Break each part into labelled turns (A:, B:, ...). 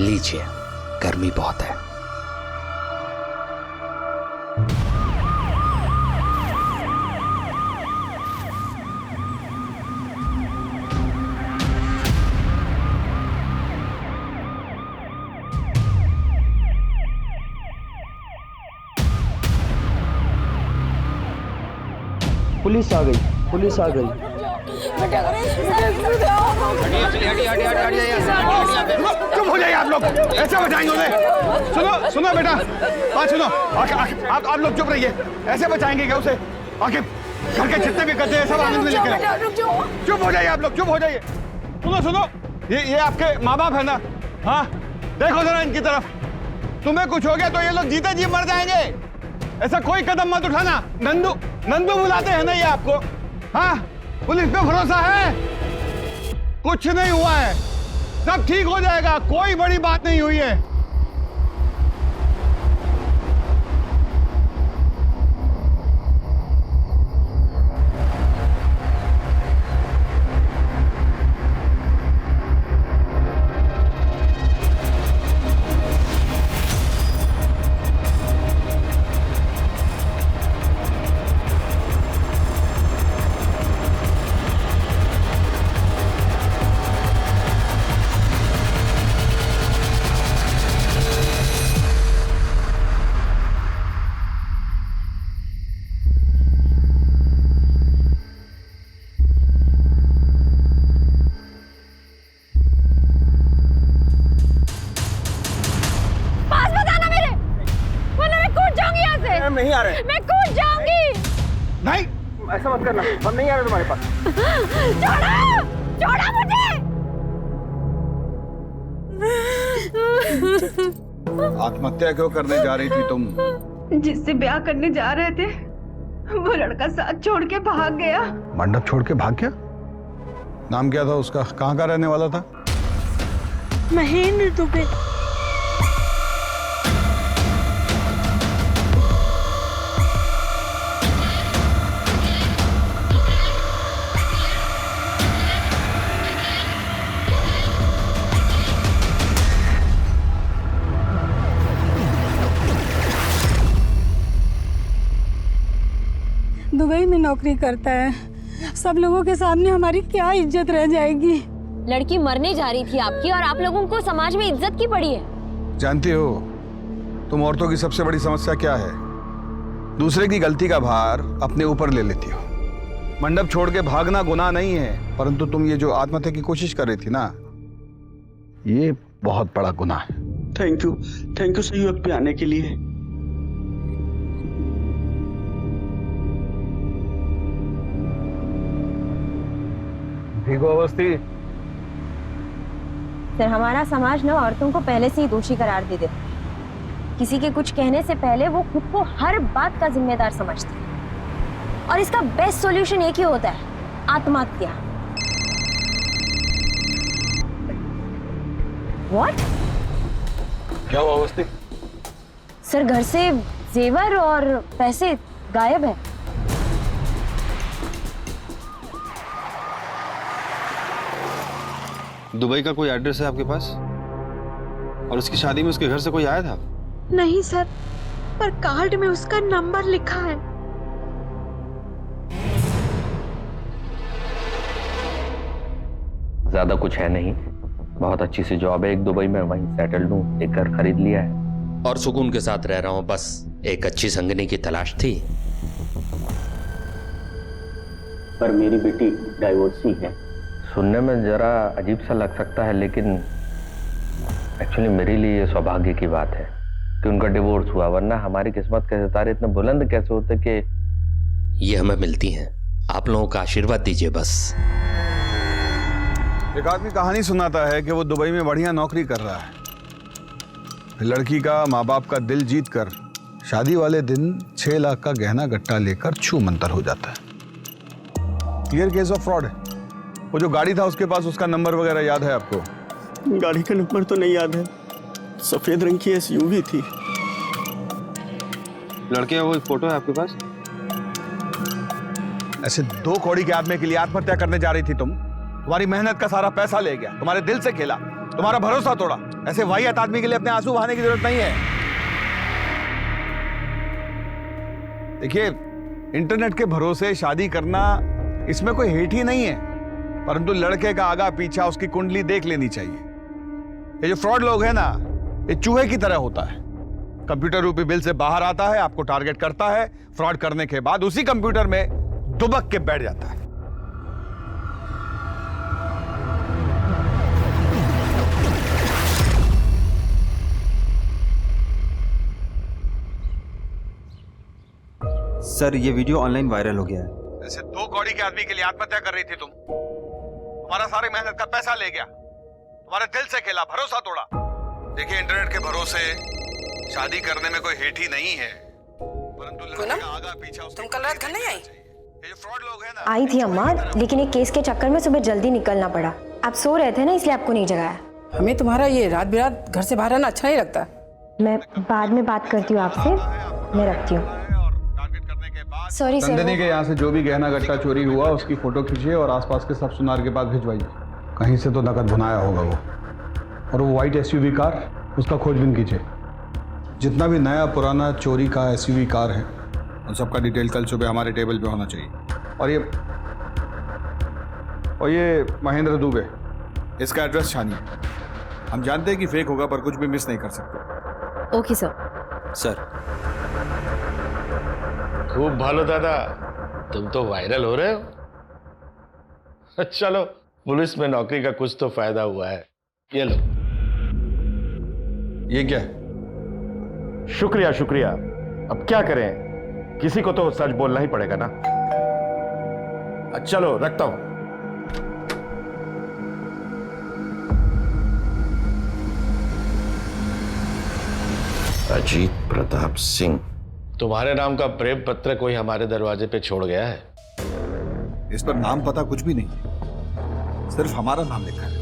A: लीजिए, गर्मी बहुत है।
B: पुलिस आ गई, पुलिस आ गई।
C: चुप हो जाइए आप लोग, ऐसे बचाएंगे उन्हें? सुनो सुनो बेटा, बात सुनो। आप लोग चुप रहिए, ऐसे बचाएंगे क्या उसे? आखिर घर के जितने भी गद्दे हैं सब आनंद में लेकर। चुप हो जाइए आप लोग, चुप हो जाइए। सुनो सुनो, ये आपके माँ बाप है ना? हाँ, देखो जरा इनकी तरफ। तुम्हें कुछ हो गया तो ये लोग जीते जी मर जाएंगे। ऐसा कोई कदम मत उठाना। नंदू नंदू बुलाते हैं ना ये आपको? हाँ, पुलिस पे भरोसा है? कुछ नहीं हुआ है, सब ठीक हो जाएगा, कोई बड़ी बात नहीं हुई है।
B: नहीं आ रहे।
D: मैं कूद जाऊंगी।
C: नहीं,
B: ऐसा मत करना, हम नहीं आ रहे तुम्हारे पास।
D: छोड़ो, छोड़ो मुझे।
C: आत्महत्या क्यों करने जा रही थी तुम?
E: जिससे ब्याह करने जा रहे थे वो लड़का साथ छोड़ के भाग गया।
C: मंडप छोड़ के भाग गया? नाम क्या था उसका? कहाँ का रहने वाला था?
D: महेंद्र दुबे।
F: दुबई में नौकरी करता है, सब लोगों के सामने हमारी क्या इज्जत रह जाएगी।
D: लड़की मरने जा रही थी आपकी और आप लोगों को समाज में इज्जत की पड़ी है।
C: जानती हो तुम औरतों की सबसे बड़ी समस्या क्या है? दूसरे की गलती का भार अपने ऊपर ले लेती हो। मंडप छोड़ के भागना गुनाह नहीं है, परंतु तुम ये जो आत्महत्या की कोशिश कर रही थी ना, ये बहुत बड़ा गुनाह है।
B: थैंक यू सही वक्त पे आने के लिए।
C: ठीक हो अवस्थी?
D: सर, हमारा समाज ना औरतों को पहले से ही दोषी करार दे देता है। किसी के कुछ कहने से पहले वो खुद को हर बात का जिम्मेदार समझती है और इसका बेस्ट सॉल्यूशन एक ही होता है, आत्महत्या। व्हाट?
C: क्या हुआ अवस्थी?
D: सर, घर से जेवर और पैसे गायब है।
G: दुबई का कोई एड्रेस है आपके पास? और उसकी शादी में उसके घर से कोई आया था?
E: नहीं सर, पर कार्ड में उसका नंबर लिखा है।
H: ज्यादा कुछ है नहीं, बहुत अच्छी सी जॉब है एक दुबई में, वहीं सेटल्ड हूँ, एक घर खरीद लिया है
A: और सुकून के साथ रह रहा हूं। बस एक अच्छी संगनी की तलाश थी।
B: पर मेरी बेटी डाइवोर्सी है।
H: सुनने में जरा अजीब सा लग सकता है, लेकिन एक्चुअली मेरे लिए ये सौभाग्य की बात है कि उनका डिवोर्स हुआ, वरना हमारी किस्मत के सितारे इतने बुलंद कैसे होते कि
A: ये हमें मिलती हैं। आप लोगों का आशीर्वाद दीजिए बस।
C: एक आदमी कहानी सुनाता है कि वो दुबई में बढ़िया नौकरी कर रहा है। लड़की का माँ बाप का दिल जीत कर शादी वाले दिन 6 लाख का गहना गट्टा लेकर छू मंतर हो जाता है। क्लियर केस ऑफ फ्रॉड है। वो जो गाड़ी था उसके पास, उसका नंबर वगैरह याद है आपको?
B: गाड़ी का नंबर तो नहीं याद है, सफेद रंग की SUV थी।
G: लड़के का कोई फोटो है आपके पास?
C: ऐसे 2 कौड़ी के आदमी के लिए आत्महत्या करने जा रही थी तुम? तुम्हारी मेहनत का सारा पैसा ले गया, तुम्हारे दिल से खेला, तुम्हारा भरोसा तोड़ा। ऐसे वाहियात आदमी के लिए अपने आंसू बहाने की जरूरत नहीं है। देखिए, इंटरनेट के भरोसे शादी करना, इसमें कोई हेट ही नहीं है, परंतु लड़के का आगा पीछा, उसकी कुंडली देख लेनी चाहिए। ये जो फ्रॉड लोग हैं ना, ये चूहे की तरह होता है। कंप्यूटर रूपी बिल से बाहर आता है, आपको टारगेट करता है, फ्रॉड करने के बाद उसी कंप्यूटर में दुबक के बैठ जाता है।
I: सर, ये वीडियो ऑनलाइन वायरल हो गया है।
C: ऐसे 2 कौड़ी के आदमी के लिए आत्महत्या कर रही थी तुम। तुम्हारा सारी मेहनत का पैसा ले गया, तुम्हारे दिल से खेला, भरोसा तोड़ा। देखिए, इंटरनेट के भरोसे शादी करने में कोई हेट ही नहीं है, परंतु लड़के का आगा पीछा, तुम कल रात घर नहीं आई? ये जो फ्रॉड लोग हैं ना।
D: आई थी अम्मा, लेकिन एक केस के चक्कर में सुबह जल्दी निकलना पड़ा। आप सो रहे थे ना, इसलिए आपको नहीं जगाया।
F: हमें तुम्हारा ये रात बिरात घर से बाहर आना अच्छा नहीं लगता।
D: मैं बाद में बात करती हूँ आपसे, मैं रखती हूँ। Sorry sir.
C: नंदिनी के यहाँ से जो भी गहना गट्टा चोरी हुआ, उसकी फोटो खींचिए और आसपास के सब सुनार के पास भिजवाइए। कहीं से तो नकद भुनाया होगा वो। और वो व्हाइट एसयूवी कार, उसका खोजबीन कीजिए। जितना भी नया पुराना चोरी का एसयूवी कार है, उन सबका डिटेल कल सुबह हमारे टेबल पे होना चाहिए। और ये महेंद्र दुबे, इसका एड्रेस छानिए। हम जानते हैं कि फेक होगा, पर कुछ भी मिस नहीं कर सकते।
D: Okay sir.
I: सर,
J: खूब भालो दादा, तुम तो वायरल हो रहे हो। चलो, पुलिस में नौकरी का कुछ तो फायदा हुआ है। ये लो।
C: ये क्या?
J: शुक्रिया शुक्रिया। अब क्या करें, किसी को तो सच बोलना ही पड़ेगा ना। चलो, रखता हूं।
A: अजीत प्रताप सिंह,
J: तुम्हारे नाम का प्रेम पत्र कोई हमारे दरवाजे पे छोड़ गया है।
C: इस पर नाम पता कुछ भी नहीं है, सिर्फ हमारा नाम लिखा है।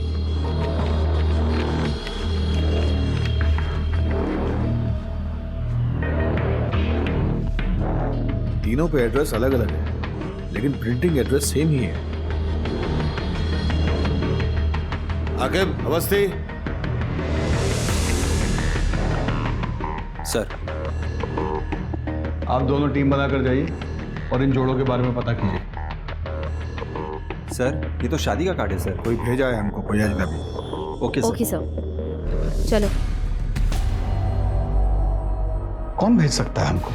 C: तीनों पे एड्रेस अलग अलग है, लेकिन प्रिंटिंग एड्रेस सेम ही है। आकिब, अवस्थी।
I: सर,
C: आप दोनों टीम बनाकर जाइए और इन जोड़ों के बारे में पता कीजिए।
I: सर, ये तो शादी का कार्ड है सर।
C: कोई भेजा है हमको, कोई अजनबी।
I: Okay sir.
D: ओके सर, चलो।
C: कौन भेज सकता है हमको?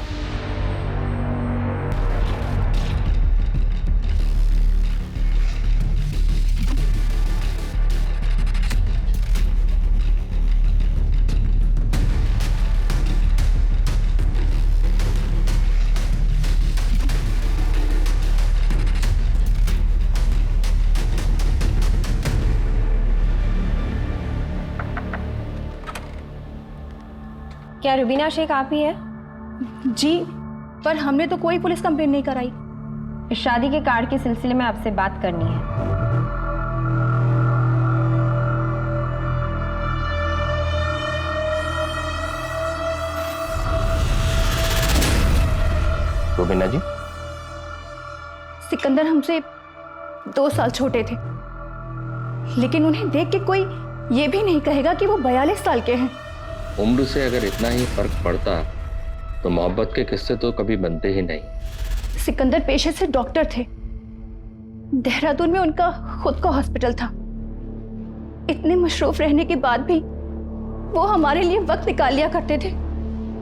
D: क्या रुबीना शेख आप ही है?
F: जी, पर हमने तो कोई पुलिस कंप्लेंट नहीं कराई।
D: इस शादी के कार्ड के सिलसिले में आपसे बात करनी है।
H: रुबीना जी,
F: सिकंदर हमसे 2 साल छोटे थे, लेकिन उन्हें देख के कोई ये भी नहीं कहेगा कि वो 42 साल के हैं।
H: उम्र से अगर इतना ही फर्क पड़ता तो मोहब्बत के किस्से तो कभी बनते ही नहीं।
F: सिकंदर पेशे से डॉक्टर थे। देहरादून में उनका खुद का हॉस्पिटल था। इतने मशरूफ रहने के बाद भी वो हमारे लिए वक्त निकाल लिया करते थे।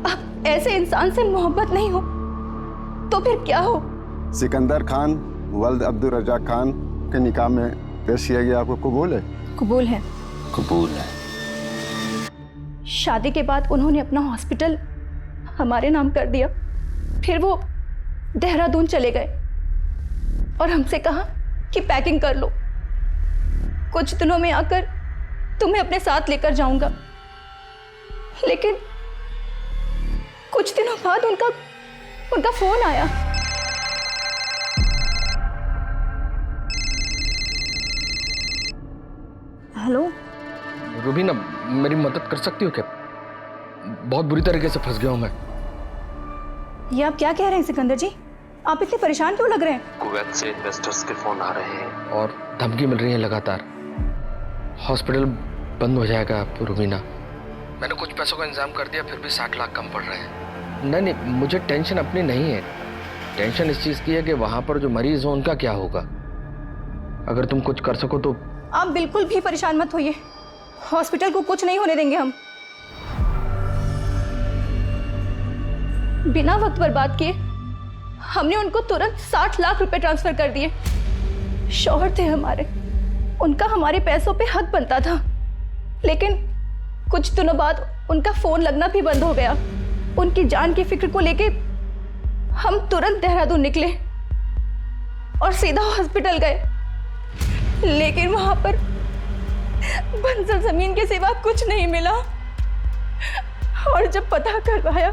F: अब ऐसे इंसान से मोहब्बत नहीं हो तो फिर क्या हो?
K: सिकंदर खान वल्द अब्दुल रजाक खान के निकाह में पेश किया गया, आपको कबूल है?
F: कबूल है।
H: कबूल है।
F: शादी के बाद उन्होंने अपना हॉस्पिटल हमारे नाम कर दिया। फिर वो देहरादून चले गए और हमसे कहा कि पैकिंग कर लो, कुछ दिनों में आकर तुम्हें अपने साथ लेकर जाऊंगा। लेकिन कुछ दिनों बाद उनका फोन आया।
D: हेलो
L: रुबीना, मेरी मदद कर सकती हो क्या? बहुत बुरी तरीके से फंस गया हूं मैं।
F: ये आप क्या कह रहे हैं सिकंदर जी? आप इतने परेशान क्यों लग रहे हैं?
L: कुवैत से इन्वेस्टर्स के फोन आ रहे हैं और धमकी मिल रही है लगातार। हॉस्पिटल बंद हो जाएगा रुबीना। मैंने कुछ पैसों का इंतजाम कर दिया, फिर भी 60 लाख कम पड़ रहे हैं। नहीं, मुझे टेंशन अपनी नहीं है। टेंशन इस चीज़ की है कि वहाँ पर जो मरीज हो उनका क्या होगा। अगर तुम कुछ कर सको तो।
F: आप बिल्कुल भी परेशान मत होइए, हॉस्पिटल को कुछ नहीं होने देंगे हम। बिना वक्त बर्बाद किए हमने उनको तुरंत 60 लाख रुपए ट्रांसफर कर दिए। शौहर थे हमारे, उनका हमारे पैसों पे हक बनता था, लेकिन कुछ दिनों बाद उनका फोन लगना भी बंद हो गया। उनकी जान की फिक्र को लेके हम तुरंत देहरादून निकले और सीधा हॉस्पिटल गए, लेकिन वहां पर बंजर जमीन के सिवा कुछ नहीं मिला। और जब पता करवाया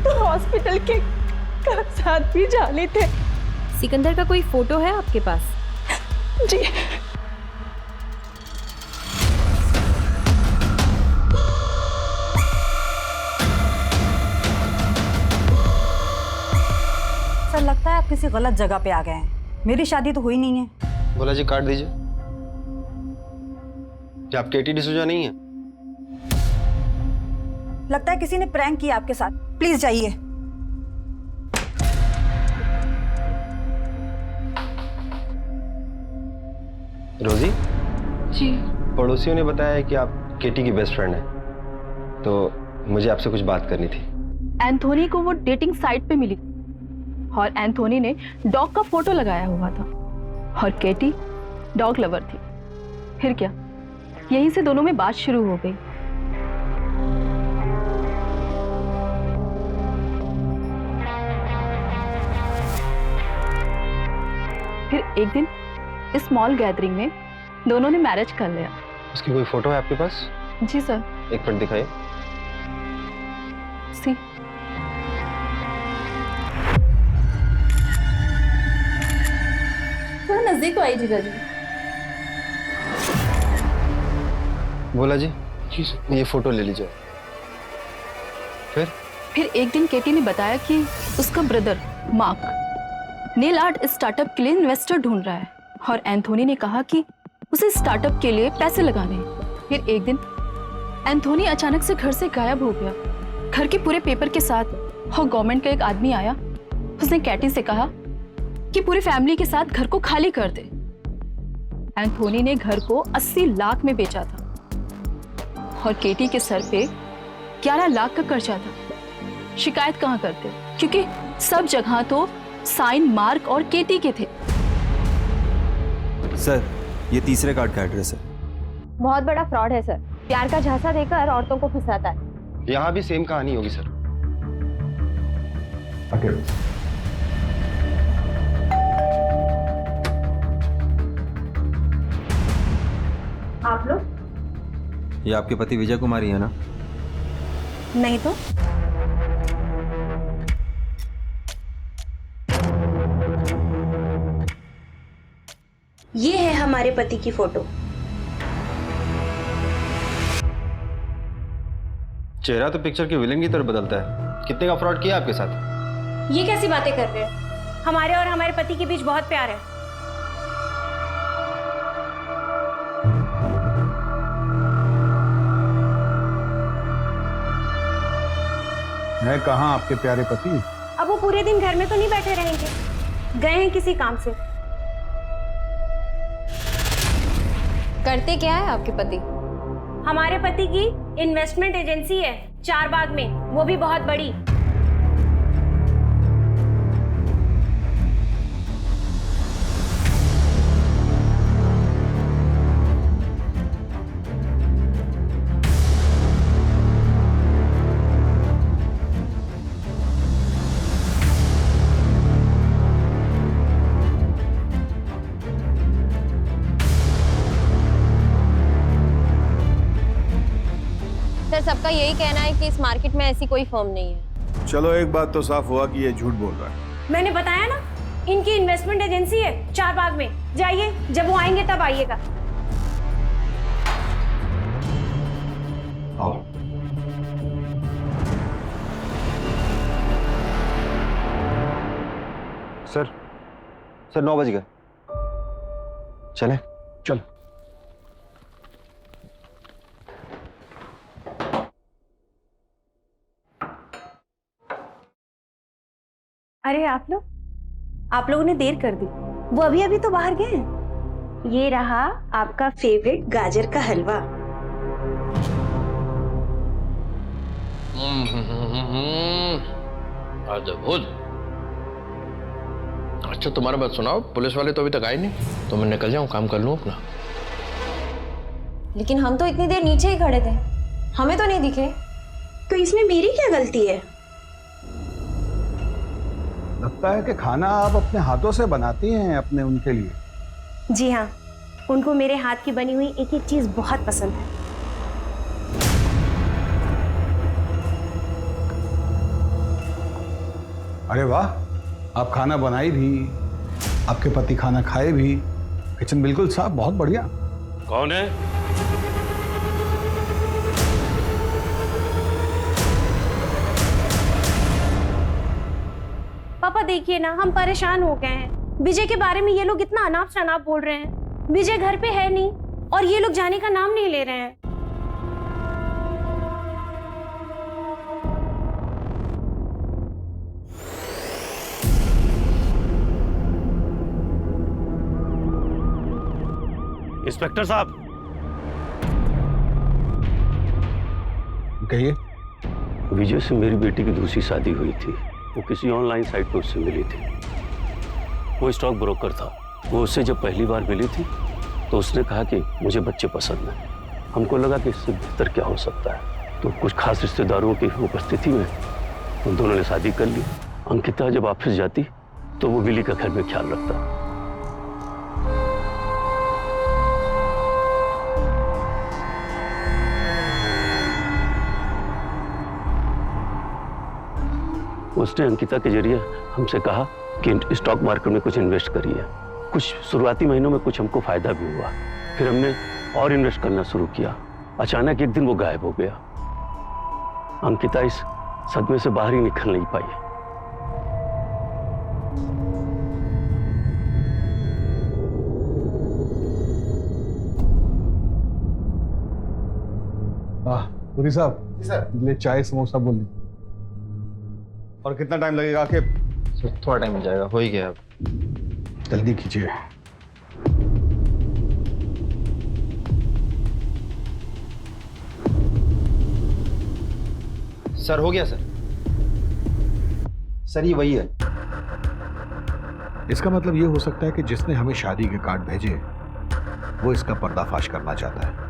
F: तो हॉस्पिटल के कागजात भी जाली थे।
D: सिकंदर का कोई फोटो है आपके पास?
F: जी,
M: सर लगता है आप किसी गलत जगह पे आ गए हैं। मेरी शादी तो हुई नहीं है।
G: बोला जी काट दीजिए। क्या आप केटी डिसूजा नहीं है?
M: लगता है किसी ने प्रैंक किया आपके साथ। प्लीज जाइए।
G: रोजी
F: जी,
G: पड़ोसियों ने बताया कि आप केटी की बेस्ट फ्रेंड हैं, तो मुझे आपसे कुछ बात करनी थी।
F: एंथोनी को वो डेटिंग साइट पे मिली और एंथोनी ने डॉग का फोटो लगाया हुआ था और केटी डॉग लवर थी। फिर क्या, यहीं से दोनों में बात शुरू हो गई। फिर एक दिन स्मॉल गैदरिंग में दोनों ने मैरिज कर लिया।
G: उसकी कोई फोटो है आपके पास?
F: जी सर।
G: एक मिनट दिखाइए।
F: सी, थोड़ा नजदीक तो आई जीजा जी।
G: बोला जी ये फोटो ले लीजिए।
F: फिर एक दिन केटी ने बताया कि उसका brother mark nail art startup के लिए इन्वेस्टर ढूंढ रहा है और एंथोनी ने कहा कि उसे स्टार्टअप के लिए पैसे लगाने हैं। फिर एक दिन एंथोनी अचानक से घर से गायब हो गया, घर के पूरे पेपर के साथ। और गवर्नमेंट का एक आदमी आया, उसने कैटी से कहा कि पूरी फैमिली के साथ घर को खाली कर दे। एंथोनी ने घर को 80 लाख में बेचा था और केटी के सर पे 11 लाख का कर्जा था। शिकायत कहाँ करते, क्योंकि सब जगह तो साइन मार्क और केटी के थे।
I: सर ये तीसरे कार्ड का एड्रेस है।
D: बहुत बड़ा फ्रॉड है सर, प्यार का झांसा देकर औरतों को फंसाता है।
G: यहाँ भी सेम कहानी होगी सर।
D: आप लोग?
I: ये आपके पति विजय कुमारी है ना?
M: नहीं तो
D: ये है हमारे पति की फोटो।
G: चेहरा तो पिक्चर के विलेन की तरफ बदलता है। कितने का फ्रॉड किया आपके साथ?
D: ये कैसी बातें कर रहे हैं? हमारे और हमारे पति के बीच बहुत प्यार है।
C: है कहाँ आपके प्यारे पति?
D: अब वो पूरे दिन घर में तो नहीं बैठे रहेंगे, गए हैं किसी काम से। करते क्या है आपके पति? हमारे पति की इन्वेस्टमेंट एजेंसी है चारबाग में, वो भी बहुत बड़ी। सर सबका यही कहना है कि इस मार्केट में ऐसी कोई फर्म नहीं है।
C: चलो एक बात तो साफ हुआ कि ये झूठ बोल रहा है।
D: मैंने बताया ना, इनकी इन्वेस्टमेंट एजेंसी है चारबाग में। जाइए, जब वो आएंगे तब आइएगा।
C: आओ।
G: सर 9 बज गए, चले?
C: चल।
E: अरे आप लोगों ने देर कर दी। वो अभी अभी तो बाहर गए हैं। ये रहा आपका फेवरेट गाजर का हलवा।
L: अद्भुत। अच्छा तुम्हारा बात सुनाओ, पुलिस वाले तो अभी तक आए नहीं, तो मैं निकल जाऊं, काम कर लूं अपना।
D: लेकिन हम तो इतनी देर नीचे ही खड़े थे, हमें तो नहीं दिखे।
E: तो इसमें मेरी क्या गलती है?
C: लगता है कि खाना आप अपने हाथों से बनाती हैं अपने उनके लिए।
E: जी हाँ, उनको मेरे हाथ की बनी हुई एक एक चीज बहुत पसंद है।
C: अरे वाह, आप खाना बनाई भी, आपके पति खाना खाए भी, किचन बिल्कुल साफ, बहुत बढ़िया।
J: कौन है?
E: पापा देखिए ना, हम परेशान हो गए हैं। विजय के बारे में ये लोग इतना अनाप शनाप बोल रहे हैं। विजय घर पे है नहीं और ये लोग जाने का नाम नहीं ले रहे हैं।
J: इंस्पेक्टर साहब,
C: कहिए।
N: विजय से मेरी बेटी की दूसरी शादी हुई थी। वो किसी ऑनलाइन साइट पर उससे मिली थी। वो स्टॉक ब्रोकर था। वो उससे जब पहली बार मिली थी तो उसने कहा कि मुझे बच्चे पसंद हैं। हमको लगा कि इससे बेहतर क्या हो सकता है, तो कुछ खास रिश्तेदारों की उपस्थिति में उन दोनों ने शादी कर ली। अंकिता जब ऑफिस जाती तो वो विली का घर में ख्याल रखता। उसने अंकिता के जरिए हमसे कहा कि स्टॉक मार्केट में कुछ इन्वेस्ट करिए। कुछ शुरुआती महीनों में कुछ हमको फायदा भी हुआ। फिर हमने और इन्वेस्ट करना शुरू किया। अचानक एक दिन वो गायब हो गया। अंकिता इस सदमे से बाहर ही निकल नहीं पाई।
C: पुरी साहब, सर चाय समोसा बोल दीजिए। और कितना टाइम लगेगा आके?
G: सर थोड़ा टाइम मिल जाएगा, हो ही गया अब।
C: जल्दी कीजिए।
G: सर हो गया सर। सर ये वही है।
C: इसका मतलब ये हो सकता है कि जिसने हमें शादी के कार्ड भेजे वो इसका पर्दाफाश करना चाहता है।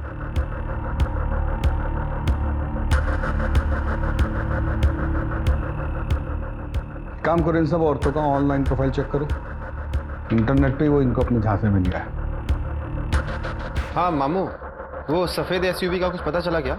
C: काम करो, इन सब औरतों का ऑनलाइन प्रोफाइल चेक करो। इंटरनेट पे वो इनको अपने झांसे में लिया है।
G: हाँ मामू, वो सफेद एसयूवी का कुछ पता चला क्या?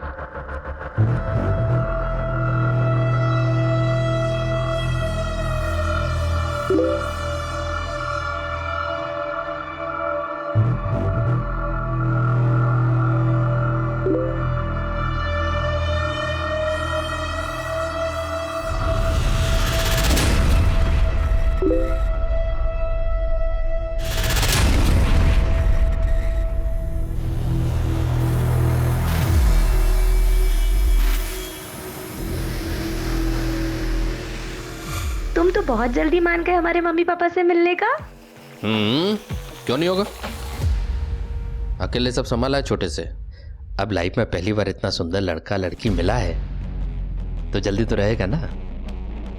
E: तुम तो बहुत जल्दी मान गए हमारे मम्मी पापा से मिलने का।
A: क्यों नहीं होगा? अकेले सब संभाला है छोटे से। अब लाइफ में पहली बार इतना सुंदर लड़का लड़की मिला है तो जल्दी तो रहेगा ना।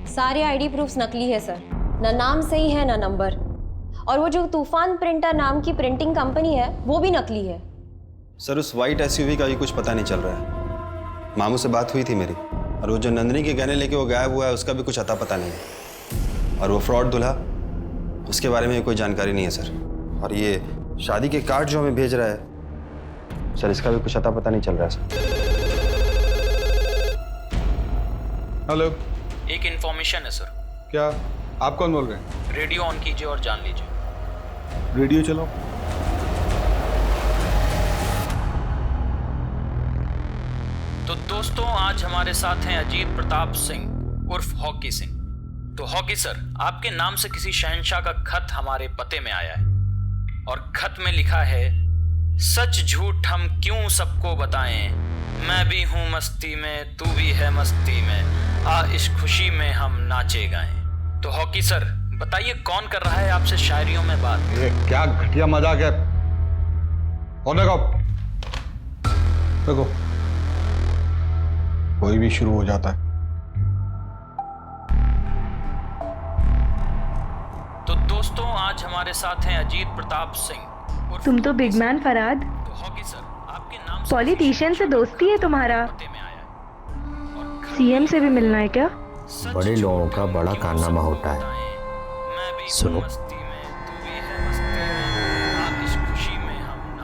D: सारे आईडी प्रूफ्स नकली है सर, ना नाम सही है ना नंबर। और वो जो तूफान प्रिंटर नाम की प्रिंटिंग कंपनी है वो भी नकली है।
G: सर उस वाइट एसयूवी का भी कुछ पता नहीं चल रहा है। मामू से बात हुई थी मेरी, और वो जो नंदिनी के गहने लेके वो गायब हुआ है उसका भी कुछ अता पता नहीं है। और वो फ्रॉड दूल्हा, उसके बारे में कोई जानकारी नहीं है सर। और ये शादी के कार्ड जो हमें भेज रहा है सर, इसका भी कुछ अता पता नहीं चल रहा है सर।
C: हेलो,
O: एक इंफॉर्मेशन है सर।
C: क्या? आप कौन बोल रहे हैं?
O: रेडियो ऑन कीजिए और जान लीजिए।
C: रेडियो चलाओ।
O: तो दोस्तों, आज हमारे साथ हैं अजीत प्रताप सिंह उर्फ हॉकी सिंह। तो हॉकी सर, आपके नाम से किसी शहंशाह का खत हमारे पते में आया है और खत में लिखा है, सच झूठ हम क्यों सबको बताएं, मैं भी हूँ मस्ती में तू भी है मस्ती में, आ इस खुशी में हम नाचे गाएं। तो हॉकी सर बताइए कौन कर रहा है आपसे शायरियों में बात?
C: ये क्या घटिया मजाक है। और देखो कोई भी शुरू हो जाता है।
O: तो दोस्तों आज हमारे साथ हैं अजीत प्रताप सिंह।
P: तुम तो बिग मैन फराद।
O: तो हॉकी सर आपके नाम
P: पॉलिटिशियन से दोस्ती है तुम्हारा? सीएम से भी मिलना है क्या?
A: बड़े लोगों का बड़ा कारनामा होता है। सुनो,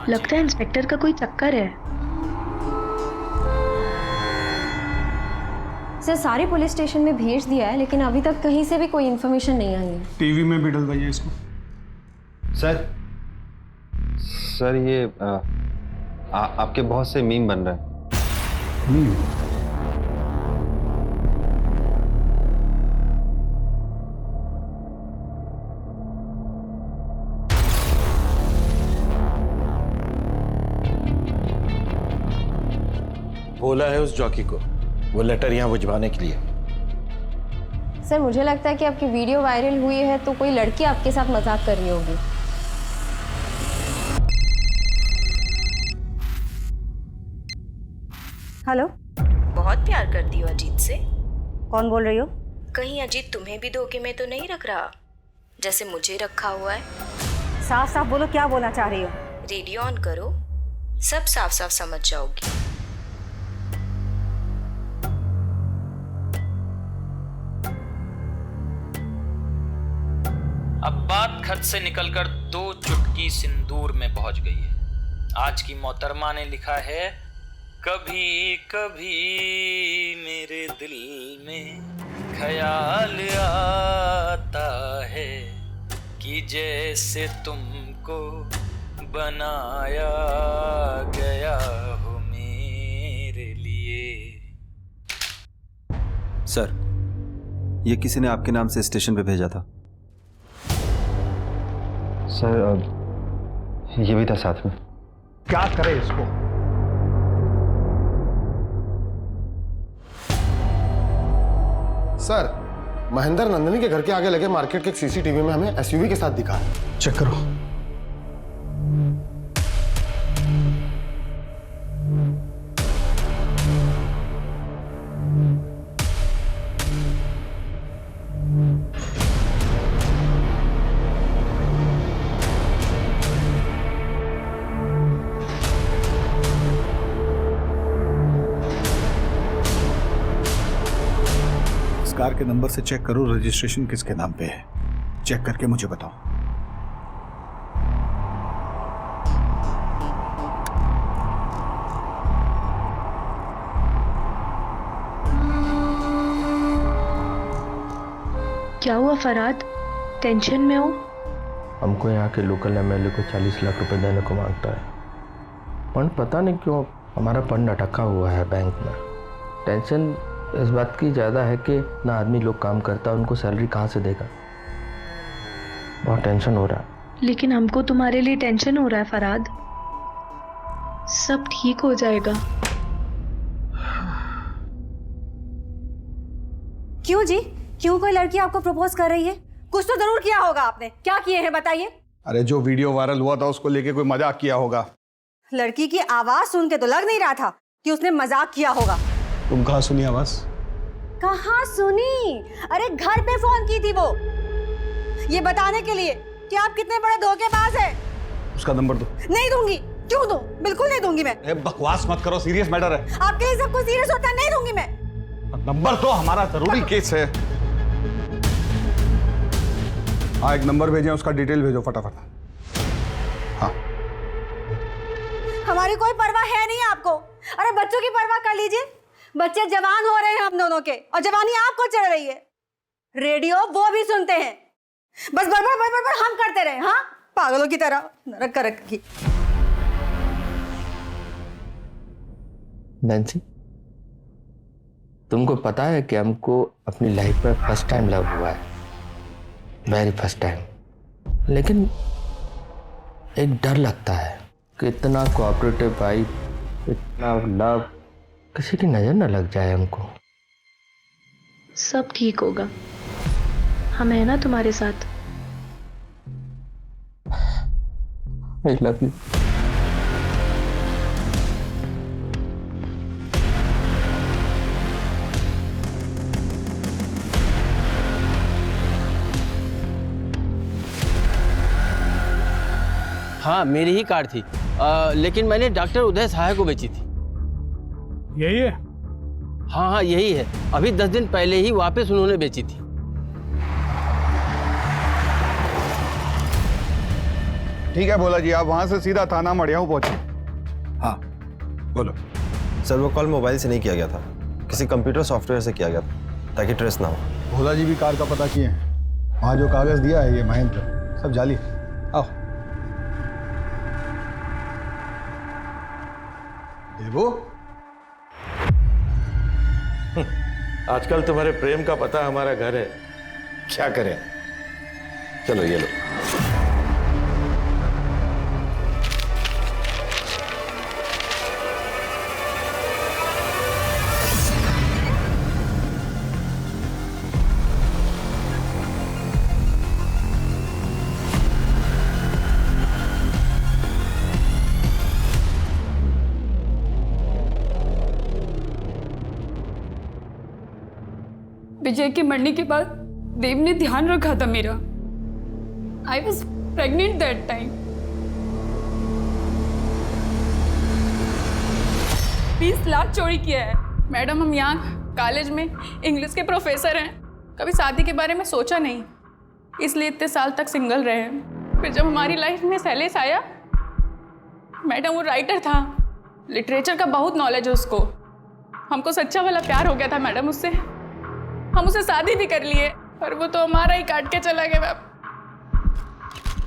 P: लगता है इंस्पेक्टर का कोई चक्कर है।
D: सर सारे पुलिस स्टेशन में भेज दिया है लेकिन अभी तक कहीं से भी कोई इन्फॉर्मेशन नहीं आई है।
C: टीवी में भी डलवाइए इसको।
G: सर ये आपके बहुत से मीम बन रहे हैं।
C: मीम?
J: बोला है उस जॉकी को वो लेटर यहाँ भिजवाने के लिए।
D: सर मुझे लगता है कि आपकी वीडियो वायरल हुई है तो कोई लड़की आपके साथ मजाक कर रही होगी।
M: हेलो।
Q: बहुत प्यार करती हो अजीत से?
M: कौन बोल रही हो?
Q: कहीं अजीत तुम्हें भी धोखे में तो नहीं रख रहा जैसे मुझे रखा हुआ है?
M: साफ साफ बोलो, क्या बोलना चाह रही हो?
Q: रेडियो ऑन करो, सब साफ साफ समझ जाओगी।
O: अब बात खत से निकलकर 2 चुटकी सिंदूर में पहुंच गई है। आज की मोहतरमा ने लिखा है, कभी कभी मेरे दिल में ख्याल आता है कि जैसे तुमको बनाया गया हो मेरे लिए।
I: सर ये किसी ने आपके नाम से स्टेशन पे भेजा था।
G: सर ये भी था साथ में।
C: क्या करे इसको?
R: सर महेंद्र नंदिनी के घर के आगे लगे मार्केट के एक सीसीटीवी में हमें एसयूवी के साथ दिखा है।
C: चेक करो। कार के नंबर से चेक करो रजिस्ट्रेशन किसके नाम पे है। चेक करके मुझे बताओ।
P: क्या हुआ फराद, टेंशन में हो?
L: हमको यहाँ के लोकल एमएलए को 40 लाख रुपए देने को मांगता है। फंड पता नहीं क्यों हमारा फंड अटका हुआ है बैंक में। टेंशन इस बात की ज़्यादा है कि ना आदमी लोग काम करता है, उनको सैलरी कहाँ से देगा। बहुत टेंशन हो रहा है।
P: लेकिन हमको तुम्हारे लिए टेंशन हो रहा है फराद। सब ठीक हो जाएगा।
M: क्यों जी, क्यों कोई लड़की आपको प्रपोज कर रही है? कुछ तो जरूर किया होगा आपने। क्या किए हैं बताइए?
C: अरे जो वीडियो वायरल हुआ था उसको लेके कोई मजाक किया होगा।
M: लड़की की आवाज सुन के तो लग नहीं रहा था कि उसने मजाक किया होगा।
C: तुम कहाँ सुनी आवाज?
M: कहाँ सुनी? अरे घर पे फोन की थी वो, ये बताने के लिए कि आप कितने बड़े धोखेबाज हैं।
C: उसका नंबर दो।
M: नहीं दूंगी। क्यों दूं? बिल्कुल नहीं दूंगी मैं।
C: बकवास मत करो, सीरियस मैटर है।
M: आपके लिए सब कुछ सीरियस होता है। नहीं दूंगी मैं।
C: नंबर तो हमारा जरूरी केस है। हाँ एक नंबर भेजें, उसका डिटेल भेजो फटाफट। हाँ
M: हमारी कोई परवाह है नहीं आपको। अरे बच्चों की परवाह कर लीजिए। बच्चे जवान हो रहे हैं हम दोनों के, और जवानी आपको चढ़ रही है। रेडियो वो भी सुनते हैं, बस बड़बड़ बड़बड़ बड़ हम करते रहे। हाँ पागलों की तरह नरक कर रखी।
L: नैन्सी, तुमको पता है कि हमको अपनी लाइफ में फर्स्ट टाइम लव हुआ है, वेरी फर्स्ट टाइम। लेकिन एक डर लगता है कि इतना कोऑपरेटिव भाई, इतना लव, किसी की नजर न लग जाए हमको।
P: सब ठीक होगा। हम हैं ना तुम्हारे साथ।
H: I love you.
S: हाँ, मेरी ही कार थी, लेकिन मैंने डॉक्टर उदय सहाय को बेची थी।
T: यही है?
S: हाँ हाँ, यही है। अभी 10 दिन पहले ही वापस उन्होंने बेची थी।
C: ठीक है भोला जी, आप वहां से सीधा थाना मड़ियाऊ पहुंचे। हाँ बोलो।
G: सर वो कॉल मोबाइल से नहीं किया गया था, किसी कंप्यूटर सॉफ्टवेयर से किया गया था ताकि ट्रेस ना हो।
C: भोला जी भी कार का पता किए हैं, वहां जो कागज दिया है ये महेंद्र सब जाली है। आओ देवो।
J: आजकल तुम्हारे प्रेम का पता हमारा घर है, क्या करें। चलो ये लो।
F: विजय के मरने के बाद देव ने ध्यान रखा था मेरा। I was pregnant that time. 20 lakh चोरी किया है। मैडम, हम यहाँ कॉलेज में इंग्लिश के प्रोफेसर हैं, कभी शादी के बारे में सोचा नहीं, इसलिए इतने साल तक सिंगल रहे हैं। फिर जब हमारी लाइफ में शैलेश आया, मैडम वो राइटर था, लिटरेचर का बहुत नॉलेज है उसको। हमको सच्चा वाला प्यार हो गया था मैडम उससे, हम उसे शादी भी कर लिए, पर वो तो हमारा ही काट के चला गया।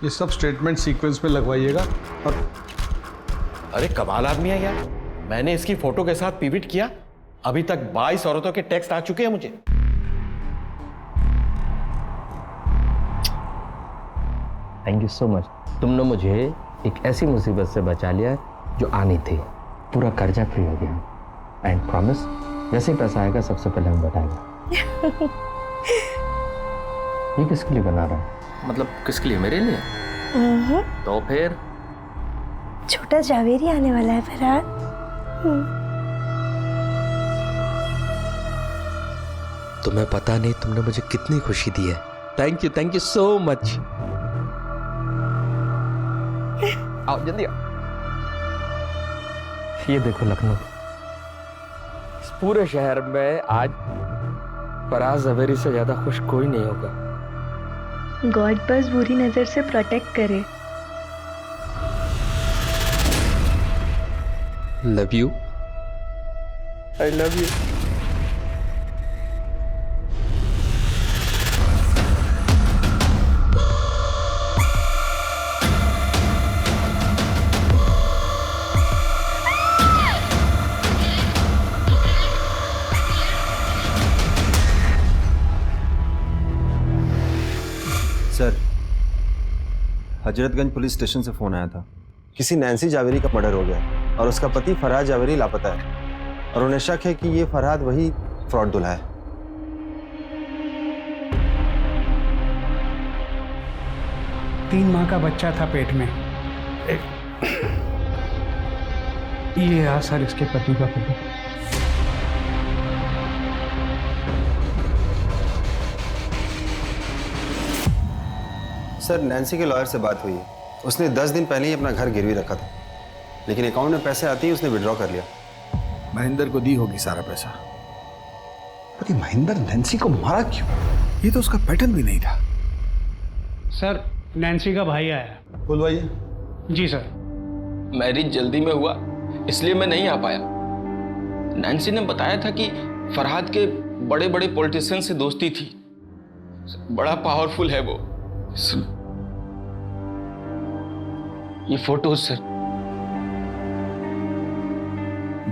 C: ये सब स्टेटमेंट सीक्वेंस में लगवाइएगा। और
U: अरे कमाल आदमी है यार, मैंने इसकी फोटो के साथ पिविट किया, अभी तक 22 औरतों के टेक्स्ट आ चुके हैं मुझे।
H: Thank you so much. तुमने मुझे एक ऐसी मुसीबत से बचा लिया जो आनी थी। पूरा कर्जा फ्री हो गया। एंड प्रॉमिस, जैसे ही पैसा आएगा सबसे पहले हम बताएंगे। ये किसके लिए बना रहा है?
A: मतलब किसके लिए? मेरे लिए? तो फिर
D: छोटा जावेरी आने वाला है फरहाद।
A: तुम्हें पता नहीं तुमने मुझे कितनी खुशी दी है। Thank you so much. आओ जल्दी आओ।
H: ये देखो लखनऊ,
L: इस पूरे शहर में आज फराज जवेरी से ज्यादा खुश कोई नहीं होगा।
P: गॉड बस बुरी नजर से प्रोटेक्ट करे।
A: Love you.
L: I love you.
G: Sir, Hazratganj police station से फोन आया था, किसी नैन्सी जावेरी का मर्डर हो गया और उसका पति फरहाद जावेरी लापता है और उन्हें शक है कि ये फरहाद वही फ्रॉड दूल्हा है।
T: तीन माह का बच्चा था पेट में। ये रहा सर इसके पति का फोटो।
G: सर, नैन्सी के लॉयर से बात हुई है, उसने 10 दिन पहले ही अपना घर गिरवी रखा था, लेकिन अकाउंट में पैसे आते ही उसने विड्रॉ कर लिया।
C: महेंद्र को दी होगी सारा पैसा। पर ये महेंद्र नैन्सी को मारा क्यों? ये तो उसका पैटर्न भी नहीं था।
T: सर, नैन्सी का भाई आया।
C: बुलवाइए।
T: जी सर।
L: मैरिज जल्दी में हुआ इसलिए मैं नहीं आ पाया। नैन्सी ने बताया था कि फरहाद के बड़े बड़े पॉलिटिशियन से दोस्ती थी, बड़ा पावरफुल है वो। ये फोटोज सर।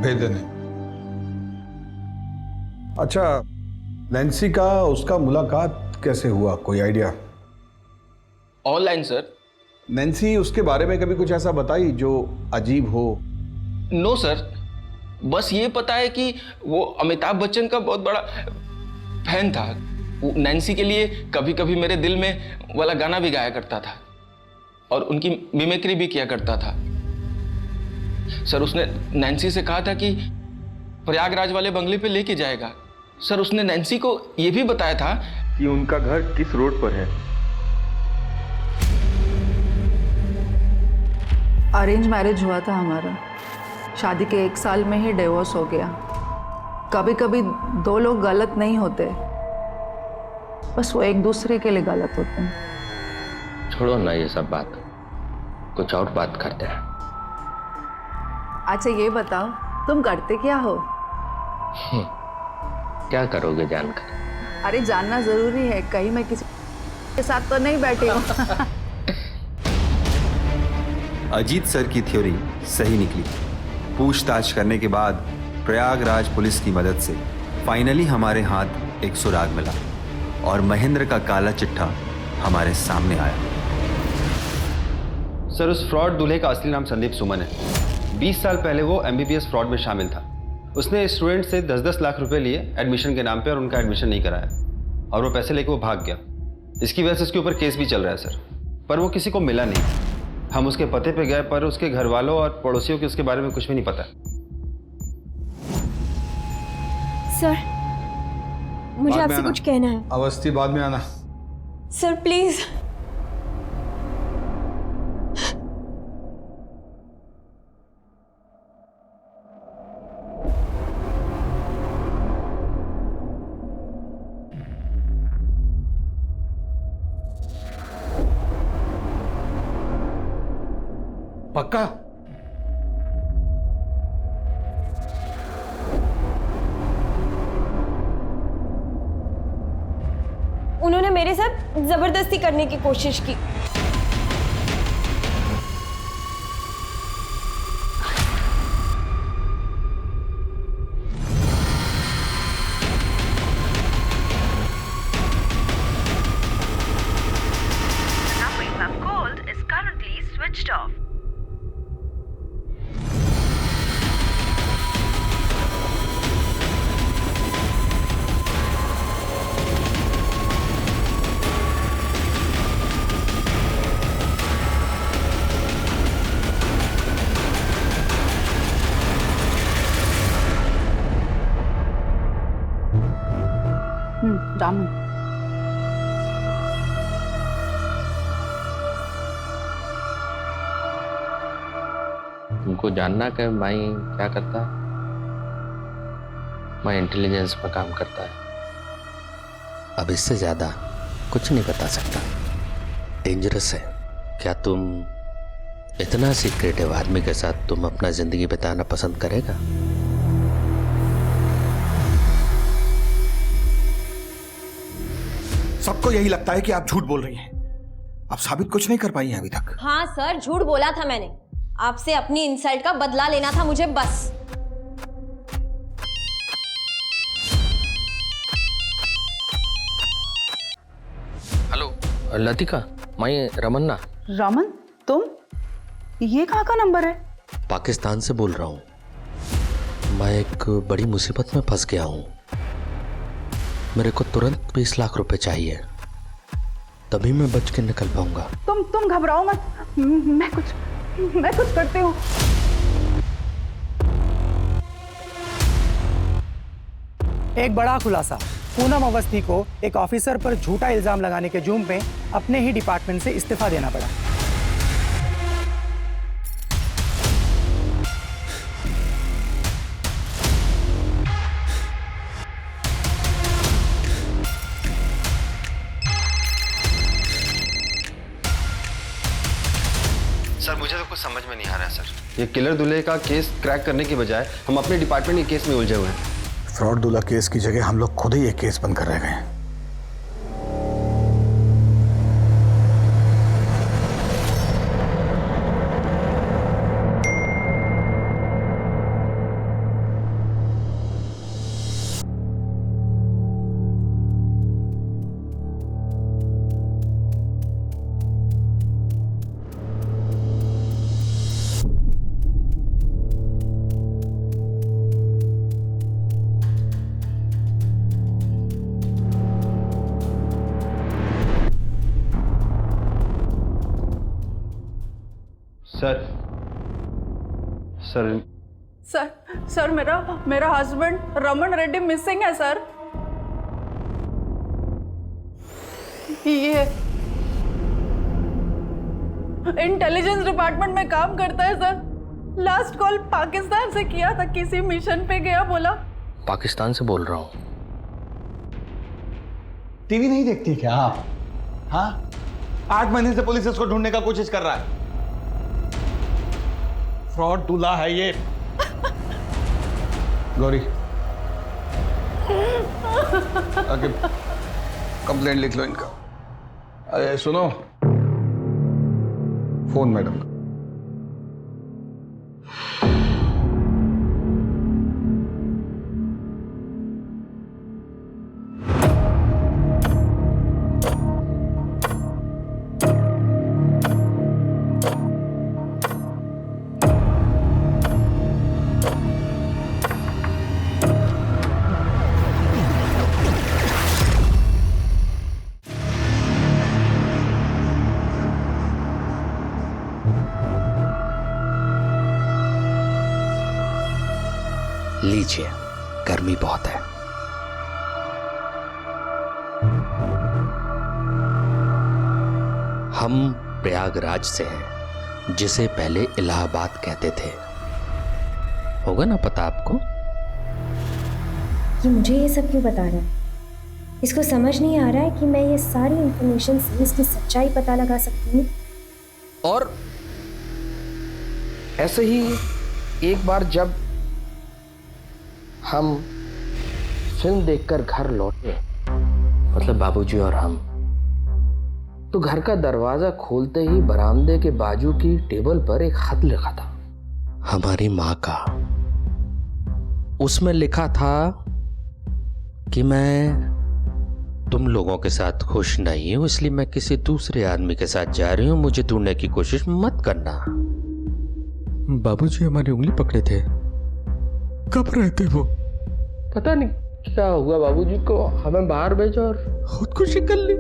C: भेज देने। अच्छा, नैन्सी का उसका मुलाकात कैसे हुआ, कोई आइडिया?
L: Online sir.
C: नैन्सी उसके बारे में कभी कुछ ऐसा बताई जो अजीब हो?
L: नो सर, बस ये पता है कि वो अमिताभ बच्चन का बहुत बड़ा फैन था। वो नैन्सी के लिए कभी कभी मेरे दिल में वाला गाना भी गाया करता था और उनकी मिमिक्री भी किया करता था। सर उसने नैन्सी से कहा था कि प्रयागराज वाले बंगले पे लेके जाएगा। सर उसने नैन्सी को यह भी बताया था कि उनका घर किस रोड पर है।
B: अरेंज मैरिज हुआ था हमारा, शादी के 1 साल में ही डिवोर्स हो गया। कभी कभी 2 लोग गलत नहीं होते, बस वो एक दूसरे के लिए गलत होते हैं।
H: छोड़ो ना ये सब बात, कुछ और बात करते हैं।
B: अच्छा ये बताओ, तुम करते क्या हो?
H: क्या करोगे जानकर?
B: अरे जानना जरूरी है, कहीं मैं किसी के साथ तो नहीं बैठी हूँ।
G: अजीत सर की थ्योरी सही निकली। पूछताछ करने के बाद प्रयागराज पुलिस की मदद से फाइनली हमारे हाथ एक सुराग मिला और महेंद्र का काला चिट्ठा हमारे सामने आया। सर उस फ्रॉड दूल्हे का असली नाम संदीप सुमन है। 20 साल पहले वो MBBS फ्रॉड में शामिल था। उसने स्टूडेंट से 10-10 लाख रुपए लिए एडमिशन के नाम पे और उनका एडमिशन नहीं कराया और वो पैसे लेके वो भाग गया। इसकी वजह से उसके ऊपर केस भी चल रहा है सर, पर वो किसी को मिला नहीं। हम उसके पते पे गए पर उसके घर वालों और पड़ोसियों के उसके बारे में कुछ भी नहीं पता।
D: सर मुझे आपसे कुछ कहना है।
C: अवस्थी बाद में आना।
D: Sir please.
U: पक्का?
D: उन्होंने मेरे साथ जबरदस्ती करने की कोशिश की।
B: रामू,
H: तुमको जानना कि मैं क्या करता है? मैं इंटेलिजेंस में काम करता है।
A: अब इससे ज्यादा कुछ नहीं बता सकता, डेंजरस है। क्या तुम इतना सीक्रेटिव आदमी के साथ तुम अपना जिंदगी बिताना पसंद करेगा?
V: सबको यही लगता है कि आप झूठ बोल रही हैं। आप साबित कुछ नहीं कर पाई हैं अभी तक।
D: हाँ सर, झूठ बोला था मैंने। आपसे अपनी इंसल्ट का बदला लेना था मुझे बस।
L: हेलो लतिका, मैं रमन्ना।
B: रमन, तुम? ये कहाँ का नंबर है?
A: पाकिस्तान से बोल रहा हूँ। मैं एक बड़ी मुसीबत में फंस गया हूँ। मेरे को तुरंत 20 लाख रुपए चाहिए, तभी मैं बच के निकल पाऊंगा।
B: तुम घबराओ मत, मैं कुछ करती हूँ।
W: एक बड़ा खुलासा, पूनम अवस्थी को एक ऑफिसर पर झूठा इल्जाम लगाने के जुर्म में अपने ही डिपार्टमेंट से इस्तीफा देना पड़ा।
G: सर मुझे तो कुछ समझ में नहीं आ रहा है सर। ये किलर दूल्हे का केस क्रैक करने की बजाय हम अपने डिपार्टमेंट के केस में उलझे हुए हैं।
V: फ्रॉड दूल्हा केस की जगह हम लोग खुद ही ये केस बंद कर रह गए हैं।
I: सर
B: सर सर मेरा हस्बैंड रमन रेड्डी मिसिंग है सर। ये इंटेलिजेंस डिपार्टमेंट में काम करता है सर। लास्ट कॉल पाकिस्तान से किया था, किसी मिशन पे गया बोला।
L: पाकिस्तान से बोल रहा हूँ।
C: टीवी नहीं देखती क्या आप? हाँ, 8 महीने से पुलिस इसको ढूंढने का कोशिश कर रहा है। फ्रॉड दूल्हा है ये। गौरी आगे कंप्लेंट लिख लो इनका। अरे सुनो, फोन मैडम का।
A: लीजिए, गर्मी बहुत है। हम प्रयागराज से हैं, जिसे पहले इलाहाबाद कहते थे। होगा ना पता आपको?
D: ये मुझे ये सब क्यों बता रहा है? इसको समझ नहीं आ रहा है कि मैं ये सारी इंफॉर्मेशन से इसकी सच्चाई पता लगा सकती हूँ।
L: और ऐसे ही एक बार जब हम फिल्म देखकर घर लौटे, मतलब बाबूजी और हम, तो घर का दरवाजा खोलते ही बरामदे के बाजू की टेबल पर एक खत लिखा था,
A: हमारी माँ का। उसमें लिखा था कि मैं तुम लोगों के साथ खुश नहीं हूं, इसलिए मैं किसी दूसरे आदमी के साथ जा रही हूं, मुझे ढूंढने की कोशिश मत करना। बाबूजी हमारी उंगली पकड़े थे। कब रहते वो?
L: पता नहीं क्या हुआ बाबूजी को, हमें बाहर भेजा और
A: खुदकुशी कर ली।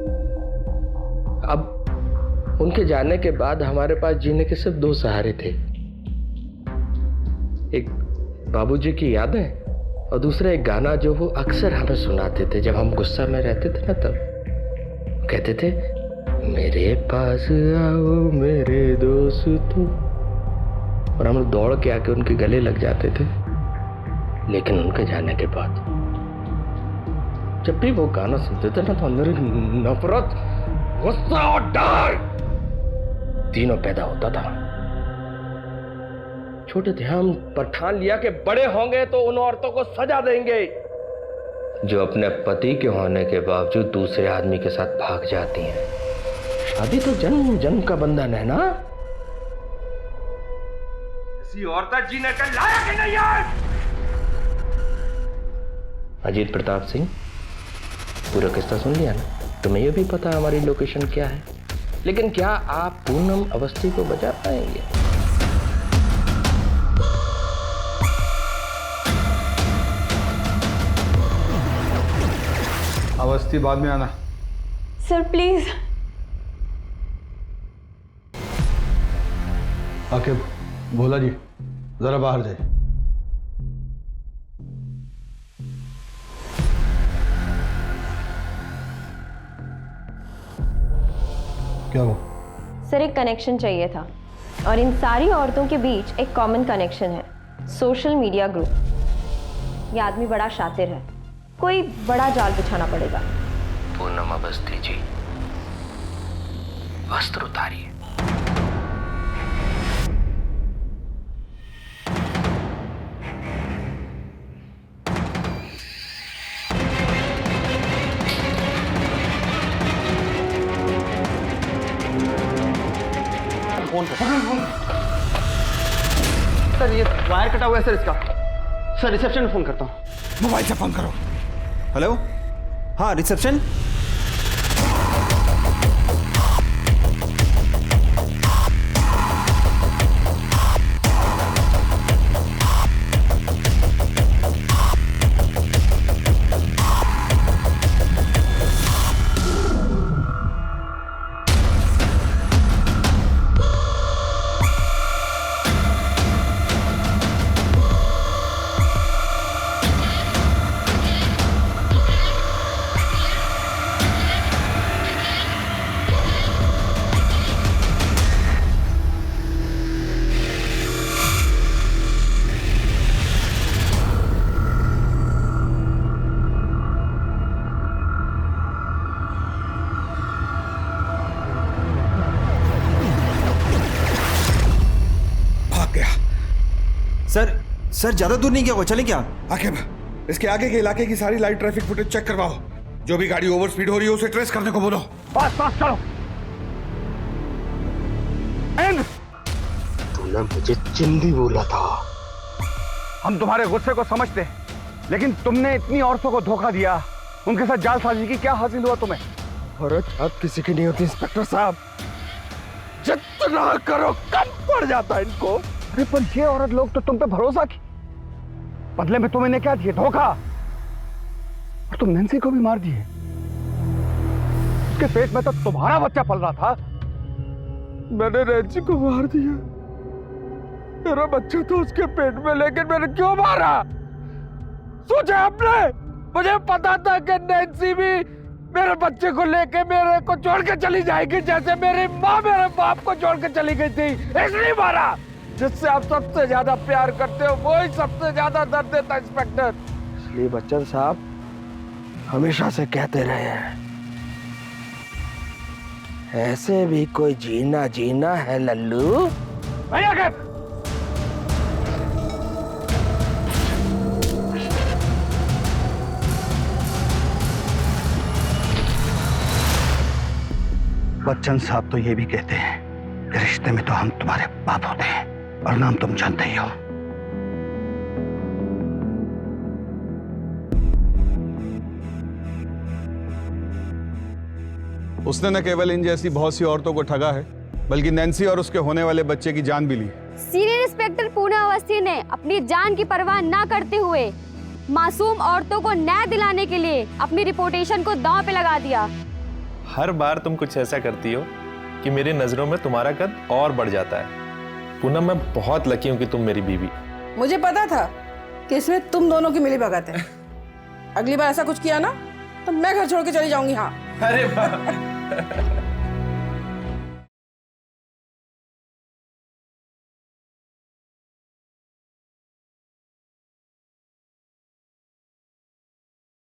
L: अब उनके जाने के बाद हमारे पास जीने के सिर्फ 2 सहारे थे। एक बाबूजी की यादें और दूसरा एक गाना जो वो अक्सर हमें सुनाते थे जब हम गुस्सा में रहते थे ना। तब कहते थे, मेरे पास आओ मेरे दोस्तों, और हम लोग दौड़ के आके उनके गले लग जाते थे। लेकिन उनके जाने के बाद जब भी वो गाना सुनते थे ना, तो अंदर नफरत, गुस्सा और डर तीनों पैदा होता था। छोटे थे हम, पर ठान लिया कि बड़े होंगे तो उन औरतों को सजा देंगे जो अपने पति के होने के बावजूद दूसरे आदमी के साथ भाग जाती हैं। शादी तो जन्म जन्म का बंधन है ना। ऐसी औरत जीने के लायक ही नहीं है। अजीत प्रताप सिंह, पूरा किस्सा सुन लिया ना? तुम्हें यह भी पता हमारी लोकेशन क्या है, लेकिन क्या आप पूनम अवस्थी को बचा पाएंगे?
C: अवस्थी बाद में आना।
F: Sir please.
C: आके भोला जी जरा बाहर जाए। क्या हो?
D: सर एक कनेक्शन चाहिए था, और इन सारी औरतों के बीच एक कॉमन कनेक्शन है, सोशल मीडिया ग्रुप। ये आदमी बड़ा शातिर है, कोई बड़ा जाल बिछाना पड़ेगा।
L: पूनम अवस्थी जी, वस्त्र उतारिए।
C: फोन सर, ये वायर कटा हुआ है सर इसका। सर रिसेप्शन में फोन करता हूँ।
V: मोबाइल से फोन करो।
I: हेलो, हाँ रिसेप्शन।
V: सर ज्यादा दूर नहीं गया वो, चलें क्या?
C: आकिब, इसके आगे के इलाके की सारी लाइव ट्रैफिक फुटेज चेक करवाओ। जो भी गाड़ी ओवर स्पीड हो रही है उसे ट्रेस करने को बोलो। पास चलो।
A: तूने मुझे चिंदी बोला था।
C: हम तुम्हारे गुस्से को समझते हैं, लेकिन तुमने इतनी औरतों को धोखा दिया, उनके साथ जालसाजी की, क्या हासिल हुआ तुम्हें?
H: औरत आप किसी की नहीं होती इंस्पेक्टर साहब, जितना करो कम पड़ जाता है इनको।
C: अरे पर ये औरत लोग तो तुम पे भरोसा की, बदले में तुम इन्हें क्या दिए? धोखा। और तुम नैन्सी को भी मार दिए। उसके पेट में तो तुम्हारा बच्चा पल रहा था।
H: मैंने नैन्सी को मार दिया, मेरा बच्चा तो उसके पेट में, लेकिन मैंने क्यों मारा? सोचा आपने? मुझे पता था कि नैन्सी भी मेरे बच्चे को लेके मेरे को छोड़ के चली जाएगी, जैसे मेरी माँ मेरे बाप को छोड़ के चली गई थी, इसलिए मारा। जिससे आप सबसे ज्यादा प्यार करते हो वो ही सबसे ज्यादा दर्द देता है इंस्पेक्टर। इसलिए बच्चन साहब हमेशा से कहते रहे हैं, ऐसे भी कोई जीना जीना है लल्लू।
C: भैया के बच्चन साहब तो ये भी कहते हैं कि रिश्ते में तो हम तुम्हारे बाप होते हैं, और नाम तुम जानते ही हो।
E: उसने न केवल इन जैसी बहुत सी औरतों को ठगा है, बल्कि नैन्सी और उसके होने वाले बच्चे की जान भी ली।
K: सीनियर इंस्पेक्टर पूना अवस्थी ने अपनी जान की परवाह ना करते हुए मासूम औरतों को न्याय दिलाने के लिए अपनी रिपुटेशन को दांव पे लगा दिया।
N: हर बार तुम कुछ ऐसा करती हो कि मेरी नजरों में तुम्हारा कद और बढ़ जाता है। पूनम, मैं बहुत लकी हूँ कि तुम मेरी बीवी।
X: मुझे पता था कि इसमें तुम दोनों की मिलीभगत है। अगली बार ऐसा कुछ किया ना तो मैं घर छोड़ के चली जाऊंगी। हाँ।
N: अरे